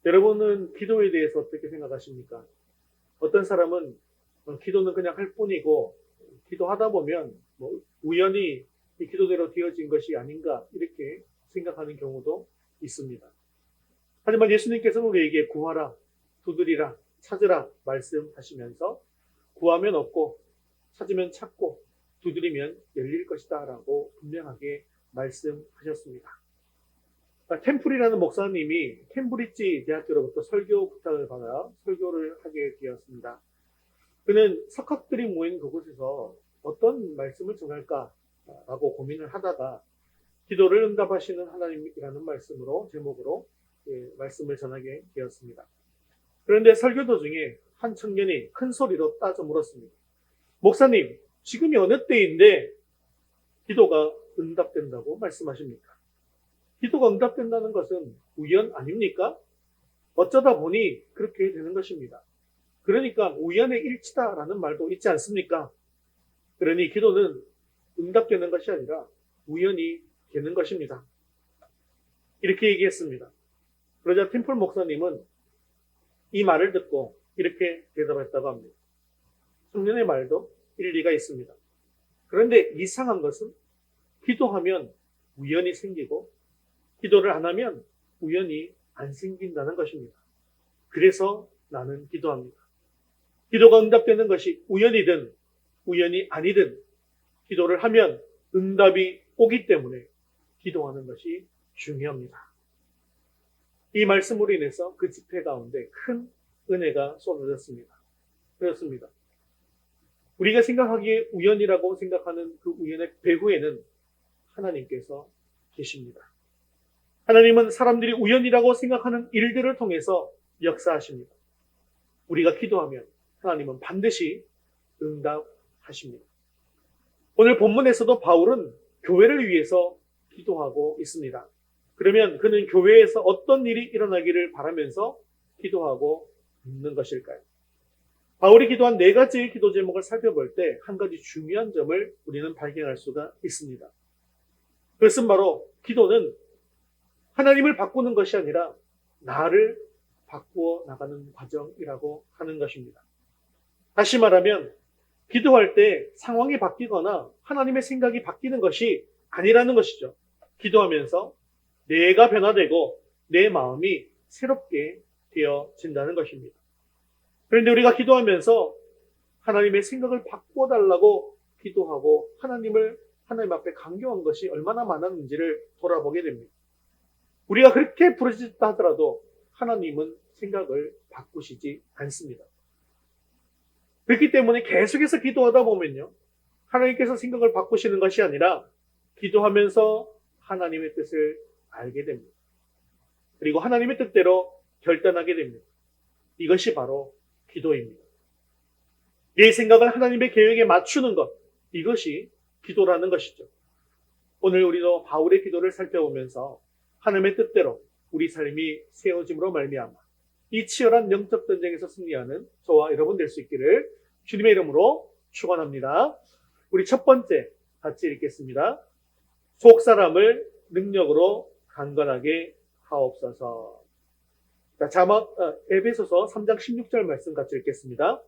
여러분은 기도에 대해서 어떻게 생각하십니까? 어떤 사람은 기도는 그냥 할 뿐이고 기도하다 보면 뭐 우연히 이 기도대로 되어진 것이 아닌가 이렇게 생각하는 경우도 있습니다. 하지만 예수님께서는 우리에게 구하라, 두드리라, 찾으라 말씀하시면서 구하면 얻고 찾으면 찾고 두드리면 열릴 것이다 라고 분명하게 말씀하셨습니다. 템플이라는 목사님이 캠브리지 대학교로부터 설교 부탁을 받아 설교를 하게 되었습니다. 그는 석학들이 모인 그곳에서 어떤 말씀을 전할까라고 고민을 하다가 기도를 응답하시는 하나님이라는 제목으로 말씀을 전하게 되었습니다. 그런데 설교 도중에 한 청년이 큰 소리로 따져 물었습니다. 목사님, 지금이 어느 때인데 기도가 응답된다고 말씀하십니까? 기도가 응답된다는 것은 우연 아닙니까? 어쩌다 보니 그렇게 되는 것입니다. 그러니까 우연의 일치다라는 말도 있지 않습니까? 그러니 기도는 응답되는 것이 아니라 우연히 되는 것입니다. 이렇게 얘기했습니다. 그러자 팀플 목사님은 이 말을 듣고 이렇게 대답했다고 합니다. 청년의 말도 일리가 있습니다. 그런데 이상한 것은 기도하면 우연이 생기고 기도를 안 하면 우연이 안 생긴다는 것입니다. 그래서 나는 기도합니다. 기도가 응답되는 것이 우연이든 우연이 아니든 기도를 하면 응답이 오기 때문에 기도하는 것이 중요합니다. 이 말씀으로 인해서 그 집회 가운데 큰 은혜가 쏟아졌습니다. 그렇습니다. 우리가 생각하기에 우연이라고 생각하는 그 우연의 배후에는 하나님께서 계십니다. 하나님은 사람들이 우연이라고 생각하는 일들을 통해서 역사하십니다. 우리가 기도하면 하나님은 반드시 응답하십니다. 오늘 본문에서도 바울은 교회를 위해서 기도하고 있습니다. 그러면 그는 교회에서 어떤 일이 일어나기를 바라면서 기도하고 있는 것일까요? 바울이 기도한 4가지의 기도 제목을 살펴볼 때 한 가지 중요한 점을 우리는 발견할 수가 있습니다. 그것은 바로 기도는 하나님을 바꾸는 것이 아니라 나를 바꾸어 나가는 과정이라고 하는 것입니다. 다시 말하면 기도할 때 상황이 바뀌거나 하나님의 생각이 바뀌는 것이 아니라는 것이죠. 기도하면서 내가 변화되고 내 마음이 새롭게 되어진다는 것입니다. 그런데 우리가 기도하면서 하나님의 생각을 바꿔달라고 기도하고 하나님 앞에 강요한 것이 얼마나 많았는지를 돌아보게 됩니다. 우리가 그렇게 부르짖다 하더라도 하나님은 생각을 바꾸시지 않습니다. 그렇기 때문에 계속해서 기도하다 보면요, 하나님께서 생각을 바꾸시는 것이 아니라 기도하면서 하나님의 뜻을 알게 됩니다. 그리고 하나님의 뜻대로 결단하게 됩니다. 이것이 바로 기도입니다. 내 생각을 하나님의 계획에 맞추는 것, 이것이 기도라는 것이죠. 오늘 우리도 바울의 기도를 살펴보면서 하나님의 뜻대로 우리 삶이 세워짐으로 말미암아 이 치열한 영적 전쟁에서 승리하는 저와 여러분 될 수 있기를 주님의 이름으로 축원합니다. 우리 첫 번째 같이 읽겠습니다. 속 사람을 능력으로 강건하게 하옵소서. 자막 에베소서 3장 16절 말씀 같이 읽겠습니다.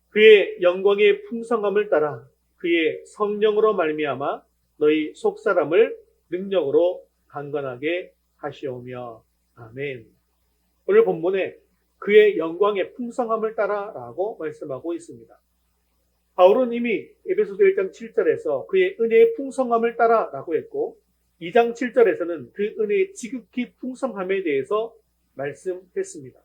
그의 영광의 풍성함을 따라 그의 성령으로 말미암아 너희 속 사람을 능력으로 강건하게 하시오며. 아멘. 오늘 본문에 그의 영광의 풍성함을 따라라고 말씀하고 있습니다. 바울은 이미 에베소서 1장 7절에서 그의 은혜의 풍성함을 따라라고 했고 2장 7절에서는 그 은혜의 지극히 풍성함에 대해서 말씀했습니다.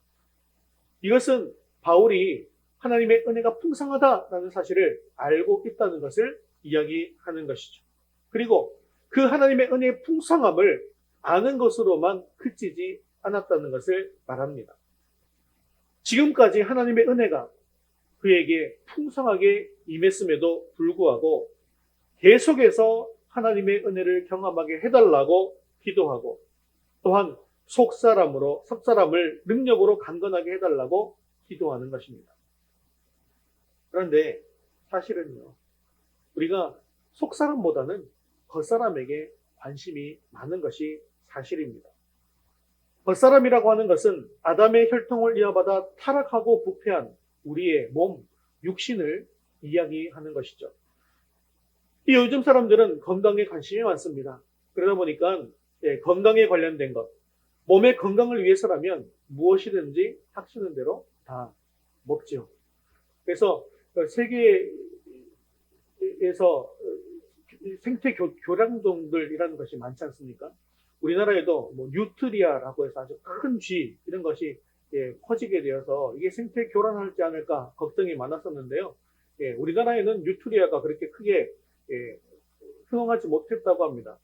이것은 바울이 하나님의 은혜가 풍성하다라는 사실을 알고 있다는 것을 이야기하는 것이죠. 그리고 그 하나님의 은혜의 풍성함을 아는 것으로만 그치지 않았다는 것을 말합니다. 지금까지 하나님의 은혜가 그에게 풍성하게 임했음에도 불구하고 계속해서 하나님의 은혜를 경험하게 해달라고 기도하고 또한 속 사람을 능력으로 강건하게 해달라고 기도하는 것입니다. 그런데 사실은요, 우리가 속 사람보다는 겉사람에게 관심이 많은 것이 사실입니다. 겉사람이라고 하는 것은 아담의 혈통을 이어받아 타락하고 부패한 우리의 몸, 육신을 이야기하는 것이죠. 이 요즘 사람들은 건강에 관심이 많습니다. 그러다 보니까 건강에 관련된 것, 몸의 건강을 위해서라면 무엇이든지 닥치는 대로 다 먹죠. 그래서 세계에서 생태 교량종들이라는 것이 많지 않습니까? 우리나라에도 뭐 뉴트리아라고 해서 아주 큰 쥐 이런 것이 퍼지게 되어서 이게 생태 교란하지 않을까 걱정이 많았었는데요. 우리나라에는 뉴트리아가 그렇게 크게 흥행하지 못했다고 합니다.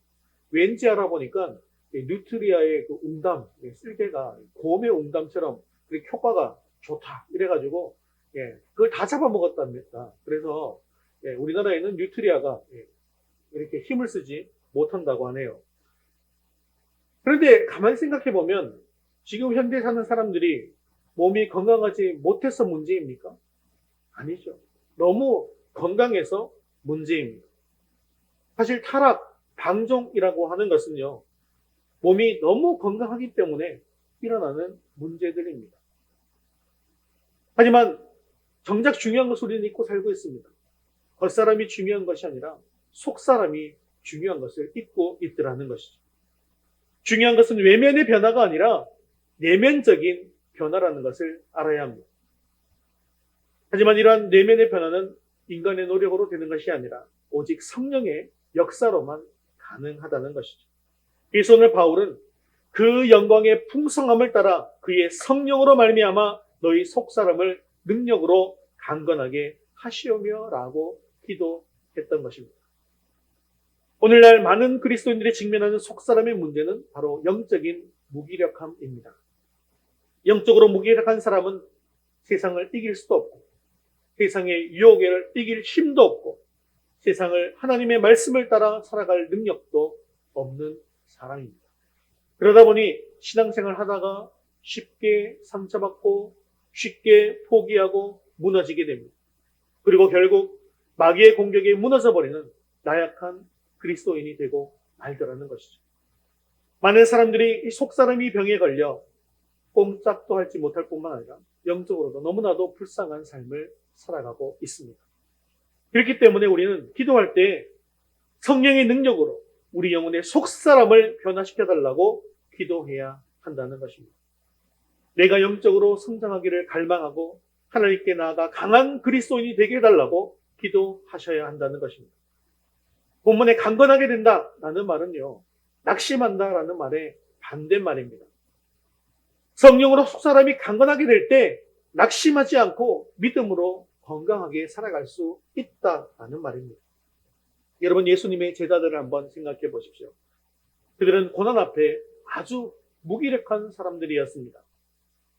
왠지 알아보니까 뉴트리아의 그 웅담, 쓸개가 곰의 웅담처럼 그렇게 효과가 좋다 이래가지고 그걸 다 잡아먹었답니다. 그래서 우리나라에는 뉴트리아가 이렇게 힘을 쓰지 못한다고 하네요. 그런데 가만히 생각해 보면 지금 현대 사는 사람들이 몸이 건강하지 못해서 문제입니까? 아니죠. 너무 건강해서 문제입니다. 사실 타락, 방종이라고 하는 것은요, 몸이 너무 건강하기 때문에 일어나는 문제들입니다. 하지만 정작 중요한 것을 우리는 잊고 살고 있습니다. 겉사람이 중요한 것이 아니라 속사람이 중요한 것을 잊고 있더라는 것이죠. 중요한 것은 외면의 변화가 아니라 내면적인 변화라는 것을 알아야 합니다. 하지만 이러한 내면의 변화는 인간의 노력으로 되는 것이 아니라 오직 성령의 역사로만 가능하다는 것이죠. 그래서 오늘 바울은 그 영광의 풍성함을 따라 그의 성령으로 말미암아 너희 속사람을 능력으로 강건하게 하시오며 라고 기도했던 것입니다. 오늘날 많은 그리스도인들이 직면하는 속사람의 문제는 바로 영적인 무기력함입니다. 영적으로 무기력한 사람은 세상을 이길 수도 없고 세상의 유혹을 이길 힘도 없고 세상을 하나님의 말씀을 따라 살아갈 능력도 없는 사람입니다. 그러다 보니 신앙생활 하다가 쉽게 상처받고 쉽게 포기하고 무너지게 됩니다. 그리고 결국 마귀의 공격에 무너져버리는 나약한 그리스도인이 되고 말더라는 것이죠. 많은 사람들이 이 속사람이 병에 걸려 꼼짝도 하지 못할 뿐만 아니라 영적으로도 너무나도 불쌍한 삶을 살아가고 있습니다. 그렇기 때문에 우리는 기도할 때 성령의 능력으로 우리 영혼의 속사람을 변화시켜달라고 기도해야 한다는 것입니다. 내가 영적으로 성장하기를 갈망하고 하나님께 나아가 강한 그리스도인이 되게 해달라고 기도하셔야 한다는 것입니다. 본문에 강건하게 된다라는 말은요, 낙심한다라는 말의 반대말입니다. 성령으로 속사람이 강건하게 될 때 낙심하지 않고 믿음으로 건강하게 살아갈 수 있다라는 말입니다. 여러분, 예수님의 제자들을 한번 생각해 보십시오. 그들은 고난 앞에 아주 무기력한 사람들이었습니다.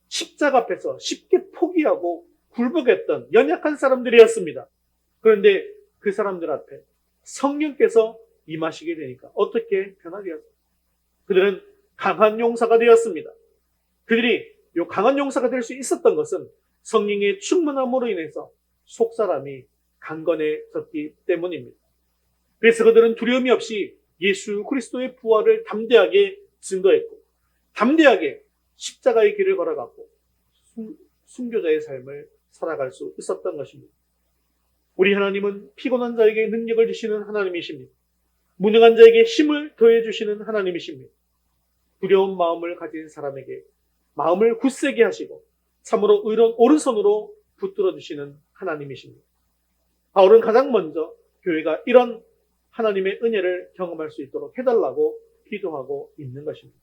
십자가 앞에서 쉽게 포기하고 굴복했던 연약한 사람들이었습니다. 그런데 그 사람들 앞에 성령께서 임하시게 되니까 어떻게 변하게 되었습니까? 그들은 강한 용사가 되었습니다. 그들이 이 강한 용사가 될 수 있었던 것은 성령의 충만함으로 인해서 속사람이 강건해졌기 때문입니다. 그래서 그들은 두려움이 없이 예수 그리스도의 부활을 담대하게 증거했고 담대하게 십자가의 길을 걸어갔고 순교자의 삶을 살아갈 수 있었던 것입니다. 우리 하나님은 피곤한 자에게 능력을 주시는 하나님이십니다. 무능한 자에게 힘을 더해 주시는 하나님이십니다. 두려운 마음을 가진 사람에게 마음을 굳세게 하시고 참으로 의로운 오른손으로 붙들어 주시는 하나님이십니다. 바울은 가장 먼저 교회가 이런 하나님의 은혜를 경험할 수 있도록 해달라고 기도하고 있는 것입니다.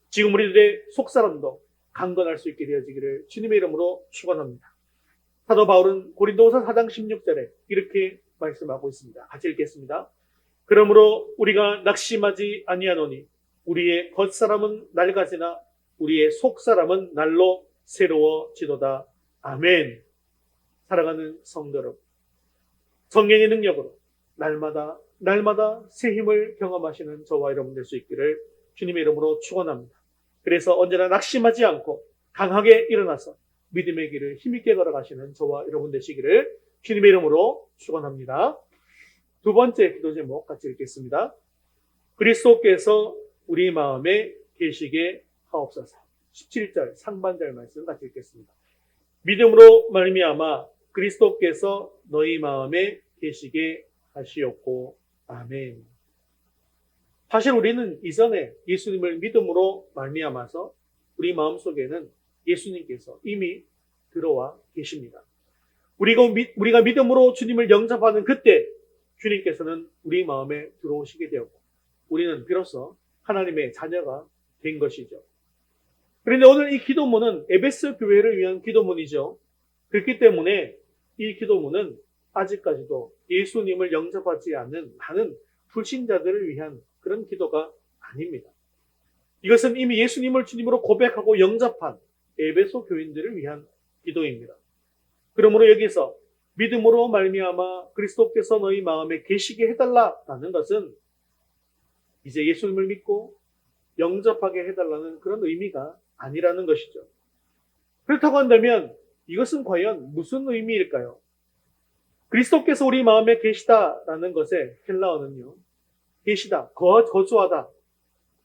지금 우리들의 속사람도 강건할 수 있게 되어지기를 주님의 이름으로 축원합니다. 사도 바울은 고린도후서 4장 16절에 이렇게 말씀하고 있습니다. 같이 읽겠습니다. 그러므로 우리가 낙심하지 아니하노니 우리의 겉사람은 낡아지나 우리의 속사람은 날로 새로워지도다. 아멘. 사랑하는 성도 여러분, 성령의 능력으로 날마다 새 힘을 경험하시는 저와 여러분 될 수 있기를 주님의 이름으로 축원합니다. 그래서 언제나 낙심하지 않고 강하게 일어나서 믿음의 길을 힘있게 걸어가시는 저와 여러분 되시기를 주님의 이름으로 축원합니다. 두 번째 기도 제목 같이 읽겠습니다. 그리스도께서 우리 마음에 계시게 하옵소서. 17절 상반절 말씀 같이 읽겠습니다. 믿음으로 말미암아 그리스도께서 너희 마음에 계시게 하시옵고 아멘. 사실 우리는 이전에 예수님을 믿음으로 말미암아서 우리 마음속에는 예수님께서 이미 들어와 계십니다. 우리가 믿음으로 주님을 영접하는 그때 주님께서는 우리 마음에 들어오시게 되었고 우리는 비로소 하나님의 자녀가 된 것이죠. 그런데 오늘 이 기도문은 에베소 교회를 위한 기도문이죠. 그렇기 때문에 이 기도문은 아직까지도 예수님을 영접하지 않는 많은 불신자들을 위한 그런 기도가 아닙니다. 이것은 이미 예수님을 주님으로 고백하고 영접한 에베소 교인들을 위한 기도입니다. 그러므로 여기서 믿음으로 말미암아 그리스도께서 너희 마음에 계시게 해달라라는 것은 이제 예수님을 믿고 영접하게 해달라는 그런 의미가 아니라는 것이죠. 그렇다고 한다면 이것은 과연 무슨 의미일까요? 그리스도께서 우리 마음에 계시다라는 것의 헬라어는요. 계시다, 거주하다,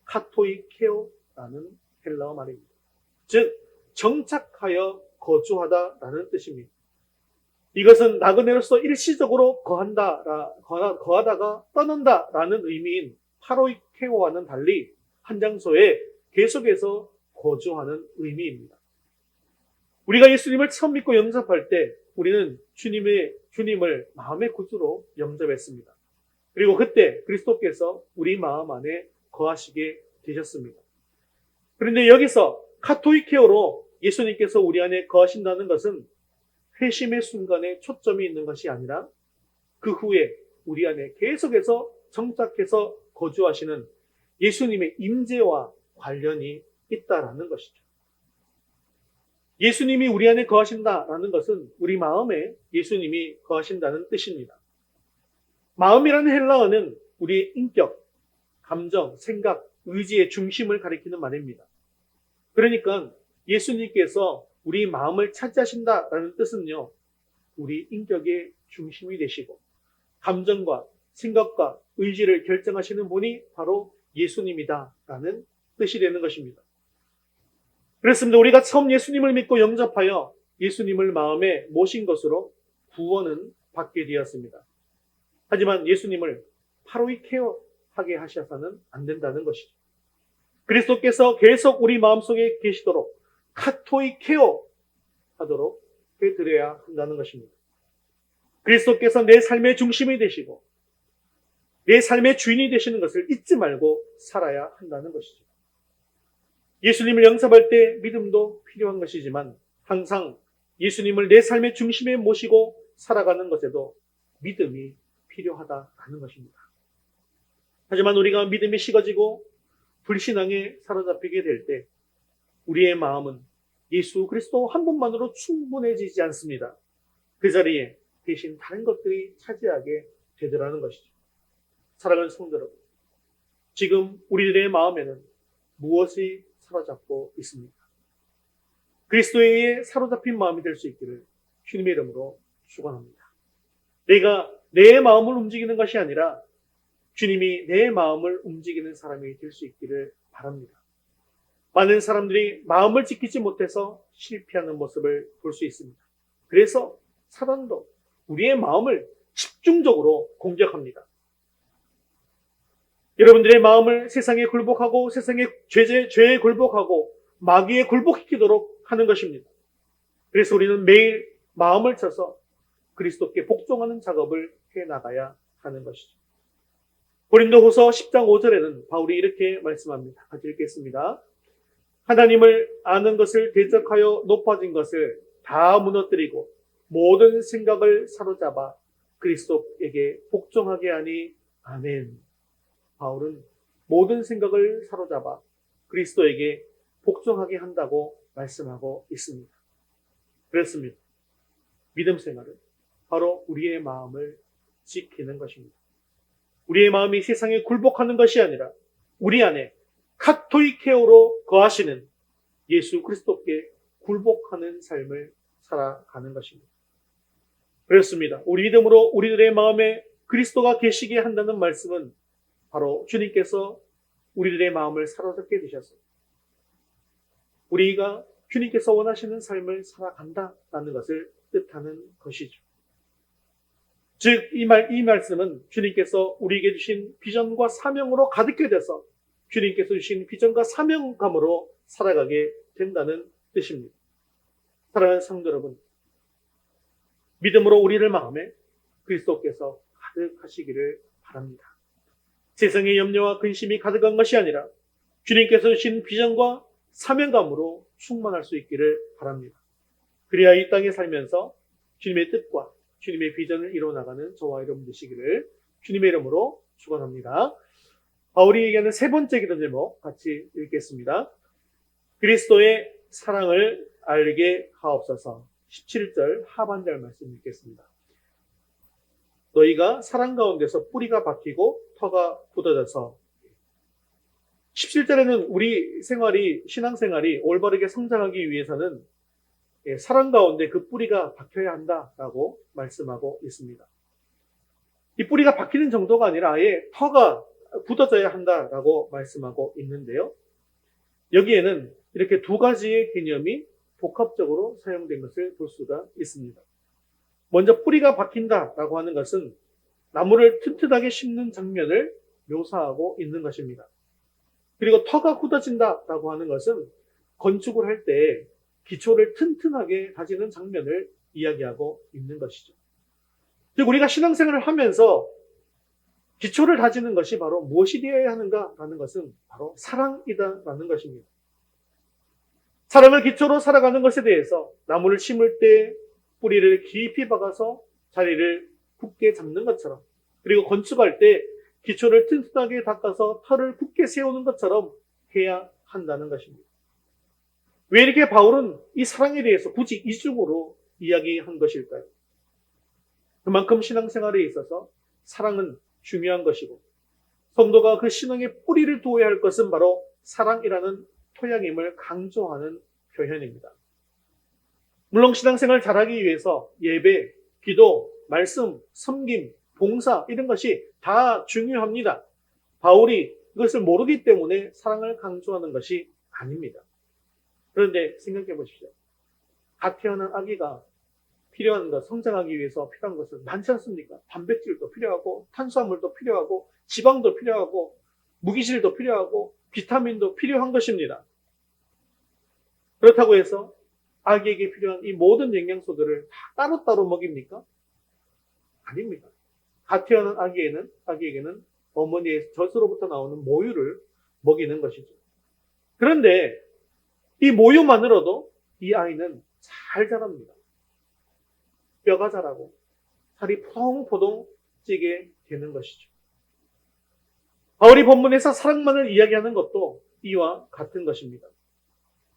카토이케오라는 헬라어 말입니다. 즉 정착하여 거주하다라는 뜻입니다. 이것은 나그네로서 일시적으로 거하다가 떠난다라는 의미인 파로이케오와는 달리 한 장소에 계속해서 거주하는 의미입니다. 우리가 예수님을 처음 믿고 영접할 때 우리는 주님을 마음의 구주로 영접했습니다. 그리고 그때 그리스도께서 우리 마음 안에 거하시게 되셨습니다. 그런데 여기서 카토이케오로 예수님께서 우리 안에 거하신다는 것은 회심의 순간에 초점이 있는 것이 아니라 그 후에 우리 안에 계속해서 정착해서 거주하시는 예수님의 임재와 관련이 있다라는 것이죠. 예수님이 우리 안에 거하신다라는 것은 우리 마음에 예수님이 거하신다는 뜻입니다. 마음이라는 헬라어는 우리의 인격, 감정, 생각, 의지의 중심을 가리키는 말입니다. 그러니까 예수님께서 우리 마음을 차지하신다라는 뜻은요, 우리 인격의 중심이 되시고 감정과 생각과 의지를 결정하시는 분이 바로 예수님이다라는 뜻이 되는 것입니다. 그렇습니다. 우리가 처음 예수님을 믿고 영접하여 예수님을 마음에 모신 것으로 구원은 받게 되었습니다. 하지만 예수님을 파로이케어하게 하셔서는 안 된다는 것이죠. 그리스도께서 계속 우리 마음속에 계시도록 카토이케어 하도록 해드려야 한다는 것입니다. 그리스도께서 내 삶의 중심이 되시고 내 삶의 주인이 되시는 것을 잊지 말고 살아야 한다는 것이죠. 예수님을 영접할 때 믿음도 필요한 것이지만 항상 예수님을 내 삶의 중심에 모시고 살아가는 것에도 믿음이 필요하다는 것입니다. 하지만 우리가 믿음이 식어지고 불신앙에 사로잡히게 될 때 우리의 마음은 예수 그리스도 한 분만으로 충분해지지 않습니다. 그 자리에 대신 다른 것들이 차지하게 되더라는 것이죠. 사랑하는 성도 여러분, 지금 우리들의 마음에는 무엇이 사로잡고 있습니까? 그리스도에 사로잡힌 마음이 될 수 있기를 주님의 이름으로 축원합니다. 내가 내 마음을 움직이는 것이 아니라 주님이 내 마음을 움직이는 사람이 될 수 있기를 바랍니다. 많은 사람들이 마음을 지키지 못해서 실패하는 모습을 볼 수 있습니다. 그래서 사단도 우리의 마음을 집중적으로 공격합니다. 여러분들의 마음을 세상에 굴복하고 세상의 죄에 굴복하고 마귀에 굴복시키도록 하는 것입니다. 그래서 우리는 매일 마음을 쳐서 그리스도께 복종하는 작업을 해나가야 하는 것이죠. 고린도후서 10장 5절에는 바울이 이렇게 말씀합니다. 같이 읽겠습니다. 하나님을 아는 것을 대적하여 높아진 것을 다 무너뜨리고 모든 생각을 사로잡아 그리스도에게 복종하게 하니 아멘. 바울은 모든 생각을 사로잡아 그리스도에게 복종하게 한다고 말씀하고 있습니다. 그렇습니다. 믿음 생활은 바로 우리의 마음을 지키는 것입니다. 우리의 마음이 세상에 굴복하는 것이 아니라 우리 안에 카토이케오로 거하시는 예수 그리스도께 굴복하는 삶을 살아가는 것입니다. 그렇습니다. 우리 믿음으로 우리들의 마음에 그리스도가 계시게 한다는 말씀은 바로 주님께서 우리들의 마음을 사로잡게 되셔서 우리가 주님께서 원하시는 삶을 살아간다라는 것을 뜻하는 것이죠. 즉, 이 말씀은 주님께서 우리에게 주신 비전과 사명으로 가득해 돼서 주님께서 주신 비전과 사명감으로 살아가게 된다는 뜻입니다. 사랑하는 성도 여러분, 믿음으로 우리를 마음에 그리스도께서 가득하시기를 바랍니다. 세상의 염려와 근심이 가득한 것이 아니라 주님께서 주신 비전과 사명감으로 충만할 수 있기를 바랍니다. 그래야 이 땅에 살면서 주님의 뜻과 주님의 비전을 이루어나가는 저와 여러분 되시기를 주님의 이름으로 축원합니다. 바울이 얘기하는 세 번째 기도 제목 같이 읽겠습니다. 그리스도의 사랑을 알게 하옵소서. 17절 하반절 말씀 읽겠습니다. 너희가 사랑 가운데서 뿌리가 박히고 터가 굳어져서 17절에는 우리 신앙생활이 올바르게 성장하기 위해서는 사랑 가운데 그 뿌리가 박혀야 한다라고 말씀하고 있습니다. 이 뿌리가 박히는 정도가 아니라 아예 터가 굳어져야 한다라고 말씀하고 있는데요. 여기에는 이렇게 두 가지의 개념이 복합적으로 사용된 것을 볼 수가 있습니다. 먼저 뿌리가 박힌다라고 하는 것은 나무를 튼튼하게 심는 장면을 묘사하고 있는 것입니다. 그리고 터가 굳어진다라고 하는 것은 건축을 할 때 기초를 튼튼하게 다지는 장면을 이야기하고 있는 것이죠. 즉 우리가 신앙생활을 하면서 기초를 다지는 것이 바로 무엇이 되어야 하는가라는 것은 바로 사랑이다라는 것입니다. 사랑을 기초로 살아가는 것에 대해서 나무를 심을 때 뿌리를 깊이 박아서 자리를 굳게 잡는 것처럼, 그리고 건축할 때 기초를 튼튼하게 닦아서 터를 굳게 세우는 것처럼 해야 한다는 것입니다. 왜 이렇게 바울은 이 사랑에 대해서 굳이 이중으로 이야기한 것일까요? 그만큼 신앙생활에 있어서 사랑은 중요한 것이고 성도가 그 신앙의 뿌리를 두어야 할 것은 바로 사랑이라는 토양임을 강조하는 표현입니다. 물론 신앙생활 잘하기 위해서 예배, 기도, 말씀, 섬김, 봉사 이런 것이 다 중요합니다. 바울이 이것을 모르기 때문에 사랑을 강조하는 것이 아닙니다. 그런데 생각해 보십시오. 갓 태어난 아기가 필요한 것, 성장하기 위해서 필요한 것은 많지 않습니까? 단백질도 필요하고 탄수화물도 필요하고 지방도 필요하고 무기질도 필요하고 비타민도 필요한 것입니다. 그렇다고 해서 아기에게 필요한 이 모든 영양소들을 다 따로따로 먹입니까? 아닙니다. 갓 태어난 아기에게는 어머니의 젖으로부터 나오는 모유를 먹이는 것이죠. 그런데 이 모유만으로도 이 아이는 잘 자랍니다. 뼈가 자라고 살이 포동포동 찌게 되는 것이죠. 바울이 본문에서 사랑만을 이야기하는 것도 이와 같은 것입니다.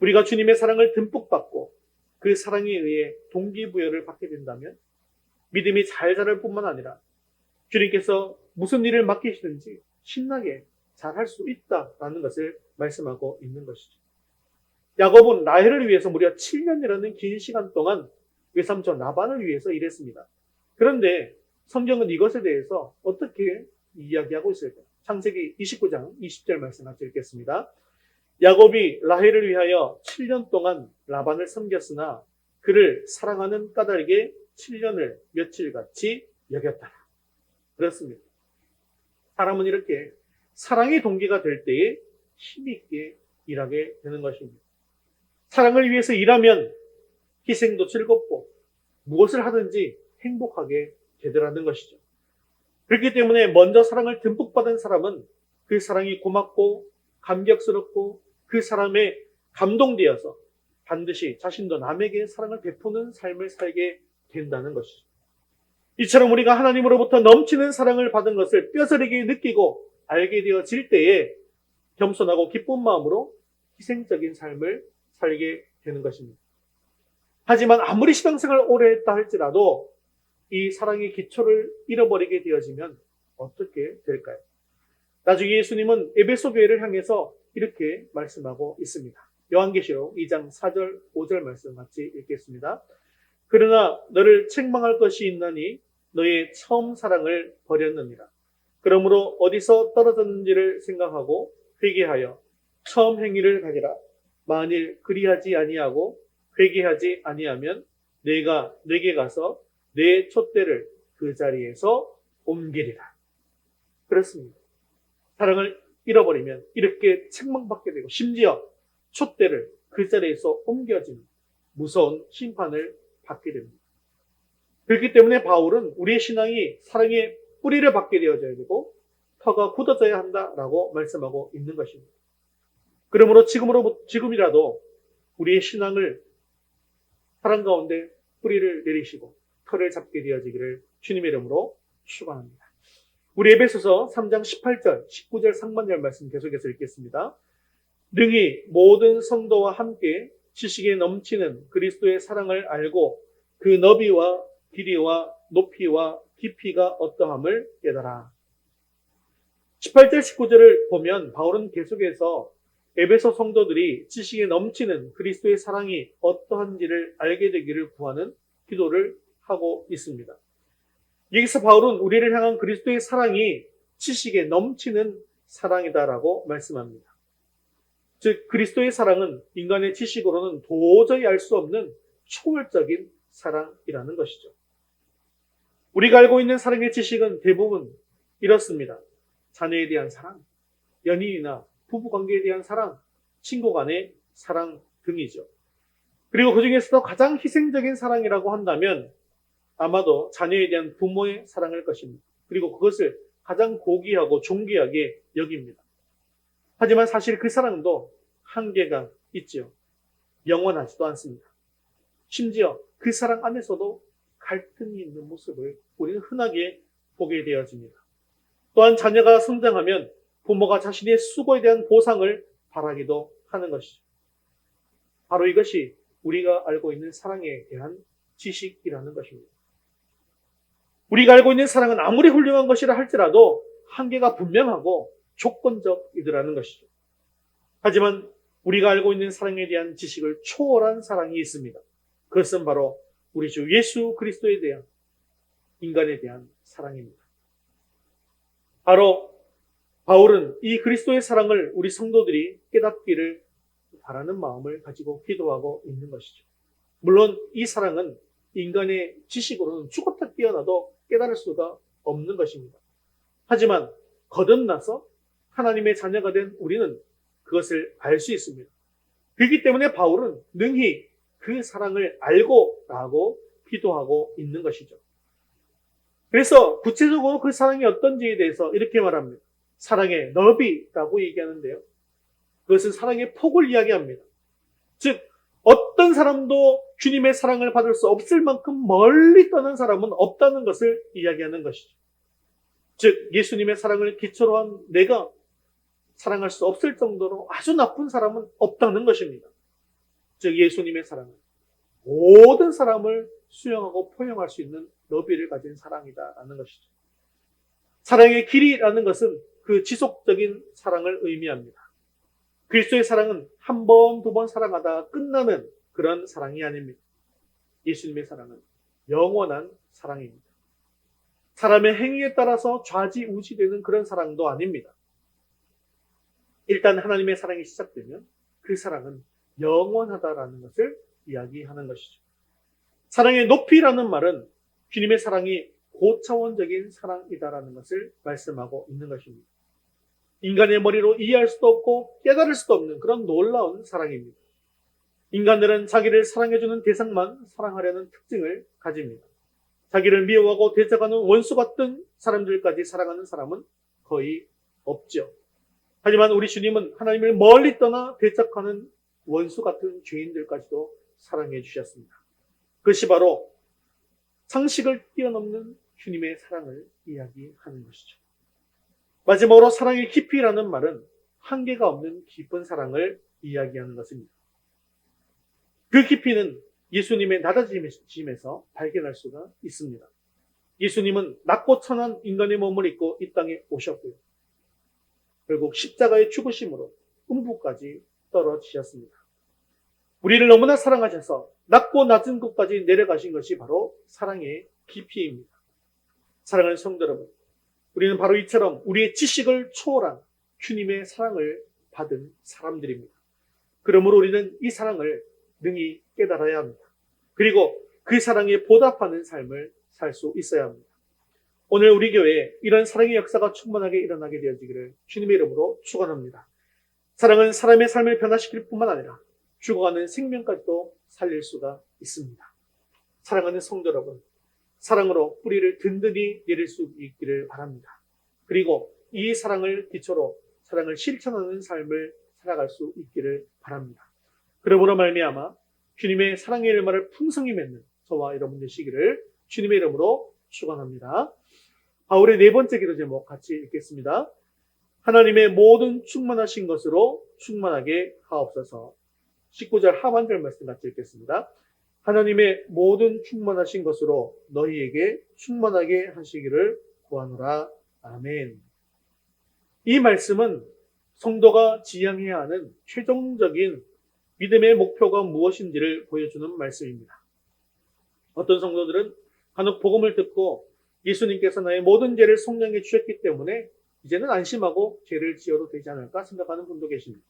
우리가 주님의 사랑을 듬뿍 받고 그 사랑에 의해 동기부여를 받게 된다면 믿음이 잘 자랄 뿐만 아니라 주님께서 무슨 일을 맡기시든지 신나게 잘할 수 있다라는 것을 말씀하고 있는 것이죠. 야곱은 라헬을 위해서 무려 7년이라는 긴 시간 동안 외삼촌 라반을 위해서 일했습니다. 그런데 성경은 이것에 대해서 어떻게 이야기하고 있을까요? 창세기 29장 20절 말씀 같이 읽겠습니다. 야곱이 라헬을 위하여 7년 동안 라반을 섬겼으나 그를 사랑하는 까닭에 7년을 며칠같이 여겼더라. 그렇습니다. 사람은 이렇게 사랑의 동기가 될 때에 힘있게 일하게 되는 것입니다. 사랑을 위해서 일하면 희생도 즐겁고 무엇을 하든지 행복하게 되더라는 것이죠. 그렇기 때문에 먼저 사랑을 듬뿍 받은 사람은 그 사랑이 고맙고 감격스럽고 그 사람에 감동되어서 반드시 자신도 남에게 사랑을 베푸는 삶을 살게 된다는 것이죠. 이처럼 우리가 하나님으로부터 넘치는 사랑을 받은 것을 뼈저리게 느끼고 알게 되어질 때에 겸손하고 기쁜 마음으로 희생적인 삶을 살게 되는 것입니다. 하지만 아무리 신앙생활을 오래 했다 할지라도 이 사랑의 기초를 잃어버리게 되어지면 어떻게 될까요? 나중에 예수님은 에베소 교회를 향해서 이렇게 말씀하고 있습니다. 요한계시록 2장 4절 5절 말씀 같이 읽겠습니다. 그러나 너를 책망할 것이 있나니 너의 처음 사랑을 버렸느니라. 그러므로 어디서 떨어졌는지를 생각하고 회개하여 처음 행위를 가지라. 만일 그리하지 아니하고 회개하지 아니하면 내가 내게 가서 내 촛대를 그 자리에서 옮기리라. 그렇습니다. 사랑을 잃어버리면 이렇게 책망받게 되고 심지어 촛대를 그 자리에서 옮겨지는 무서운 심판을 받게 됩니다. 그렇기 때문에 바울은 우리의 신앙이 사랑의 뿌리를 받게 되어져야 되고 터가 굳어져야 한다라고 말씀하고 있는 것입니다. 그러므로 지금이라도 우리의 신앙을 사랑 가운데 뿌리를 내리시고 터를 잡게 되어지기를 주님의 이름으로 축원합니다. 우리 에베소서 3장 18절, 19절 상반절 말씀 계속해서 읽겠습니다. 능히 모든 성도와 함께 지식에 넘치는 그리스도의 사랑을 알고 그 너비와 길이와 높이와 깊이가 어떠함을 깨달아. 18절, 19절을 보면 바울은 계속해서 에베소 성도들이 지식에 넘치는 그리스도의 사랑이 어떠한지를 알게 되기를 구하는 기도를 하고 있습니다. 여기서 바울은 우리를 향한 그리스도의 사랑이 지식에 넘치는 사랑이다라고 말씀합니다. 즉 그리스도의 사랑은 인간의 지식으로는 도저히 알 수 없는 초월적인 사랑이라는 것이죠. 우리가 알고 있는 사랑의 지식은 대부분 이렇습니다. 자녀에 대한 사랑, 연인이나 부부관계에 대한 사랑, 친구 간의 사랑 등이죠. 그리고 그 중에서도 가장 희생적인 사랑이라고 한다면 아마도 자녀에 대한 부모의 사랑일 것입니다. 그리고 그것을 가장 고귀하고 존귀하게 여깁니다. 하지만 사실 그 사랑도 한계가 있지요. 영원하지도 않습니다. 심지어 그 사랑 안에서도 갈등이 있는 모습을 우리는 흔하게 보게 되어집니다. 또한 자녀가 성장하면 부모가 자신의 수고에 대한 보상을 바라기도 하는 것이죠. 바로 이것이 우리가 알고 있는 사랑에 대한 지식이라는 것입니다. 우리가 알고 있는 사랑은 아무리 훌륭한 것이라 할지라도 한계가 분명하고 조건적이더라는 것이죠. 하지만 우리가 알고 있는 사랑에 대한 지식을 초월한 사랑이 있습니다. 그것은 바로 우리 주 예수 그리스도에 대한 인간에 대한 사랑입니다. 바로 바울은 이 그리스도의 사랑을 우리 성도들이 깨닫기를 바라는 마음을 가지고 기도하고 있는 것이죠. 물론 이 사랑은 인간의 지식으로는 죽었다 깨어나도 깨달을 수가 없는 것입니다. 하지만 거듭나서 하나님의 자녀가 된 우리는 그것을 알 수 있습니다. 그렇기 때문에 바울은 능히 그 사랑을 알고 나고 기도하고 있는 것이죠. 그래서 구체적으로 그 사랑이 어떤지에 대해서 이렇게 말합니다. 사랑의 너비라고 얘기하는데요. 그것은 사랑의 폭을 이야기합니다. 즉 어떤 사람도 주님의 사랑을 받을 수 없을 만큼 멀리 떠난 사람은 없다는 것을 이야기하는 것이죠. 즉 예수님의 사랑을 기초로 한 내가 사랑할 수 없을 정도로 아주 나쁜 사람은 없다는 것입니다. 즉 예수님의 사랑은 모든 사람을 수용하고 포용할 수 있는 너비를 가진 사랑이다라는 것이죠. 사랑의 길이라는 것은 그 지속적인 사랑을 의미합니다. 그리스도의 사랑은 한 번, 두 번 사랑하다 끝나는 그런 사랑이 아닙니다. 예수님의 사랑은 영원한 사랑입니다. 사람의 행위에 따라서 좌지우지되는 그런 사랑도 아닙니다. 일단 하나님의 사랑이 시작되면 그 사랑은 영원하다라는 것을 이야기하는 것이죠. 사랑의 높이라는 말은 주님의 사랑이 고차원적인 사랑이다라는 것을 말씀하고 있는 것입니다. 인간의 머리로 이해할 수도 없고 깨달을 수도 없는 그런 놀라운 사랑입니다. 인간들은 자기를 사랑해주는 대상만 사랑하려는 특징을 가집니다. 자기를 미워하고 대적하는 원수 같은 사람들까지 사랑하는 사람은 거의 없죠. 하지만 우리 주님은 하나님을 멀리 떠나 대적하는 원수 같은 죄인들까지도 사랑해 주셨습니다. 그것이 바로 상식을 뛰어넘는 주님의 사랑을 이야기하는 것이죠. 마지막으로 사랑의 깊이라는 말은 한계가 없는 깊은 사랑을 이야기하는 것입니다. 그 깊이는 예수님의 낮아짐에서 발견할 수가 있습니다. 예수님은 낮고 천한 인간의 몸을 입고 이 땅에 오셨고요. 결국 십자가의 죽으심으로 음부까지 떨어지셨습니다. 우리를 너무나 사랑하셔서 낮고 낮은 곳까지 내려가신 것이 바로 사랑의 깊이입니다. 사랑하는 성도 여러분, 우리는 바로 이처럼 우리의 지식을 초월한 주님의 사랑을 받은 사람들입니다. 그러므로 우리는 이 사랑을 능히 깨달아야 합니다. 그리고 그 사랑에 보답하는 삶을 살 수 있어야 합니다. 오늘 우리 교회에 이런 사랑의 역사가 충만하게 일어나게 되어지기를 주님의 이름으로 축원합니다. 사랑은 사람의 삶을 변화시킬 뿐만 아니라 죽어가는 생명까지도 살릴 수가 있습니다. 사랑하는 성도 여러분, 사랑으로 뿌리를 든든히 내릴 수 있기를 바랍니다. 그리고 이 사랑을 기초로 사랑을 실천하는 삶을 살아갈 수 있기를 바랍니다. 그러므로 말미암아 주님의 사랑의 일마를 풍성히 맺는 저와 여러분 되시기를 주님의 이름으로 축원합니다. 바울의 네 번째 기도 제목 같이 읽겠습니다. 하나님의 모든 충만하신 것으로 충만하게 하옵소서. 19절 하반절 말씀 같이 읽겠습니다. 하나님의 모든 충만하신 것으로 너희에게 충만하게 하시기를 구하노라. 아멘. 이 말씀은 성도가 지향해야 하는 최종적인 믿음의 목표가 무엇인지를 보여주는 말씀입니다. 어떤 성도들은 간혹 복음을 듣고 예수님께서 나의 모든 죄를 속량해 주셨기 때문에 이제는 안심하고 죄를 지어도 되지 않을까 생각하는 분도 계십니다.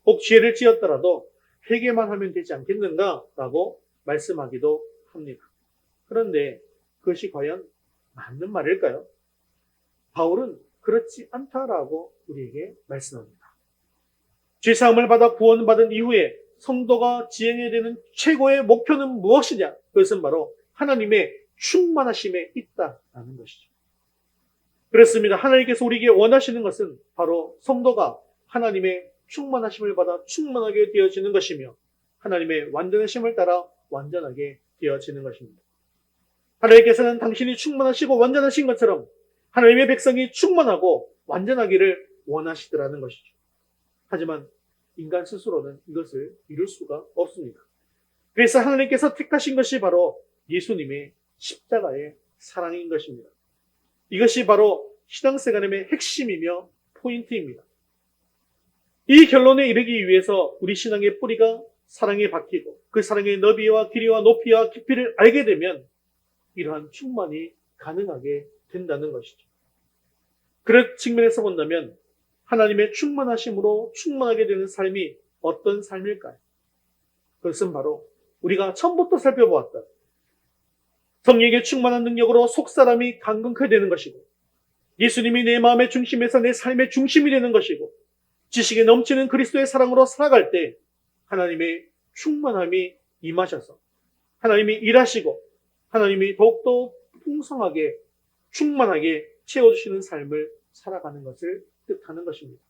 혹 죄를 지었더라도 회개만 하면 되지 않겠는가라고 말씀하기도 합니다. 그런데 그것이 과연 맞는 말일까요? 바울은 그렇지 않다라고 우리에게 말씀합니다. 죄사함을 받아 구원받은 이후에 성도가 지행해야 되는 최고의 목표는 무엇이냐? 그것은 바로 하나님의 충만하심에 있다라는 것이죠. 그렇습니다. 하나님께서 우리에게 원하시는 것은 바로 성도가 하나님의 충만하심을 받아 충만하게 되어지는 것이며 하나님의 완전하심을 따라 완전하게 되어지는 것입니다. 하나님께서는 당신이 충만하시고 완전하신 것처럼 하나님의 백성이 충만하고 완전하기를 원하시더라는 것이죠. 하지만 인간 스스로는 이것을 이룰 수가 없습니다. 그래서 하나님께서 택하신 것이 바로 예수님의 십자가의 사랑인 것입니다. 이것이 바로 신앙생활의 핵심이며 포인트입니다. 이 결론에 이르기 위해서 우리 신앙의 뿌리가 사랑에 박히고 그 사랑의 너비와 길이와 높이와 깊이를 알게 되면 이러한 충만이 가능하게 된다는 것이죠. 그런 측면에서 본다면 하나님의 충만하심으로 충만하게 되는 삶이 어떤 삶일까요? 그것은 바로 우리가 처음부터 살펴보았던 성령의 충만한 능력으로 속사람이 강건케 되는 것이고 예수님이 내 마음의 중심에서 내 삶의 중심이 되는 것이고 지식에 넘치는 그리스도의 사랑으로 살아갈 때 하나님의 충만함이 임하셔서 하나님이 일하시고 하나님이 더욱더 풍성하게 충만하게 채워주시는 삶을 살아가는 것을 뜻하는 것입니다.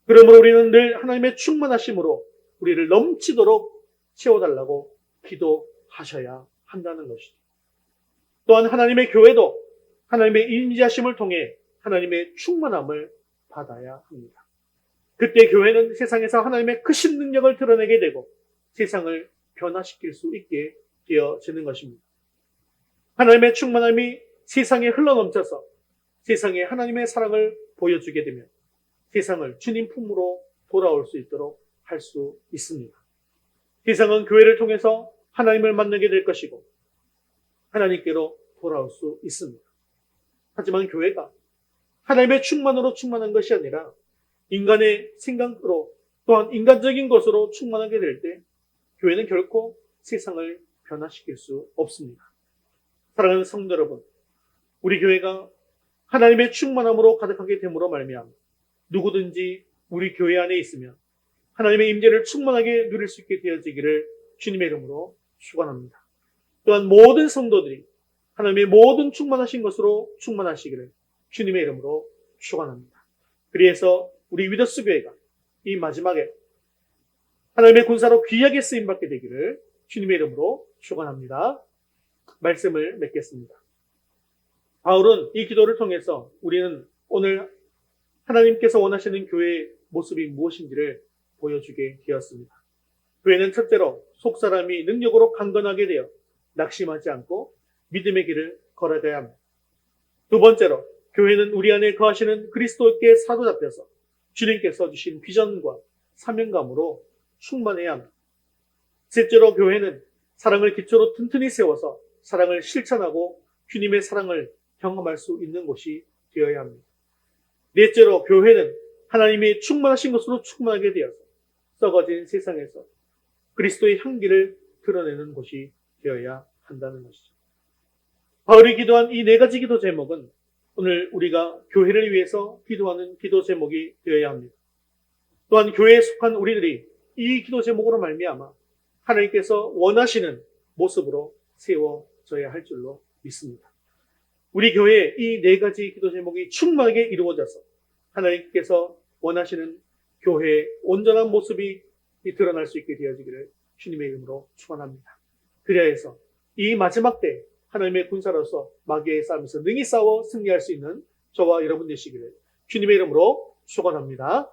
그러므로 우리는 늘 하나님의 충만하심으로 우리를 넘치도록 채워달라고 기도하셔야 한다는 것이죠. 또한 하나님의 교회도 하나님의 임재하심을 통해 하나님의 충만함을 받아야 합니다. 그때 교회는 세상에서 하나님의 크신 능력을 드러내게 되고 세상을 변화시킬 수 있게 되어지는 것입니다. 하나님의 충만함이 세상에 흘러넘쳐서 세상에 하나님의 사랑을 보여주게 되면 세상을 주님 품으로 돌아올 수 있도록 할 수 있습니다. 세상은 교회를 통해서 하나님을 만나게 될 것이고 하나님께로 돌아올 수 있습니다. 하지만 교회가 하나님의 충만으로 충만한 것이 아니라 인간의 생각으로 또한 인간적인 것으로 충만하게 될 때 교회는 결코 세상을 변화시킬 수 없습니다. 사랑하는 성도 여러분, 우리 교회가 하나님의 충만함으로 가득하게 됨으로 말미암아 누구든지 우리 교회 안에 있으면 하나님의 임재를 충만하게 누릴 수 있게 되어지기를 주님의 이름으로 축원합니다. 또한 모든 성도들이 하나님의 모든 충만하신 것으로 충만하시기를 주님의 이름으로 축원합니다. 그래서 우리 위더스 교회가 이 마지막에 하나님의 군사로 귀하게 쓰임받게 되기를 주님의 이름으로 축원합니다. 말씀을 맺겠습니다. 바울은 이 기도를 통해서 우리는 오늘 하나님께서 원하시는 교회의 모습이 무엇인지를 보여주게 되었습니다. 교회는 첫째로 속사람이 능력으로 강건하게 되어 낙심하지 않고 믿음의 길을 걸어가야 합니다. 두 번째로 교회는 우리 안에 거하시는 그리스도께 사로잡혀서 주님께서 주신 비전과 사명감으로 충만해야 합니다. 셋째로 교회는 사랑을 기초로 튼튼히 세워서 사랑을 실천하고 주님의 사랑을 경험할 수 있는 곳이 되어야 합니다. 넷째로 교회는 하나님이 충만하신 것으로 충만하게 되어서 썩어진 세상에서 그리스도의 향기를 드러내는 곳이 되어야 한다는 것이죠. 바울이 기도한 이 네 가지 기도 제목은 오늘 우리가 교회를 위해서 기도하는 기도 제목이 되어야 합니다. 또한 교회에 속한 우리들이 이 기도 제목으로 말미암아 하나님께서 원하시는 모습으로 세워져야 할 줄로 믿습니다. 우리 교회에 이 네 가지 기도 제목이 충만하게 이루어져서 하나님께서 원하시는 교회의 온전한 모습이 드러날 수 있게 되어지기를 주님의 이름으로 축원합니다. 그래야 해서 이 마지막 때 하나님의 군사로서 마귀의 싸움에서 능히 싸워 승리할 수 있는 저와 여러분 되시기를 주님의 이름으로 축원합니다.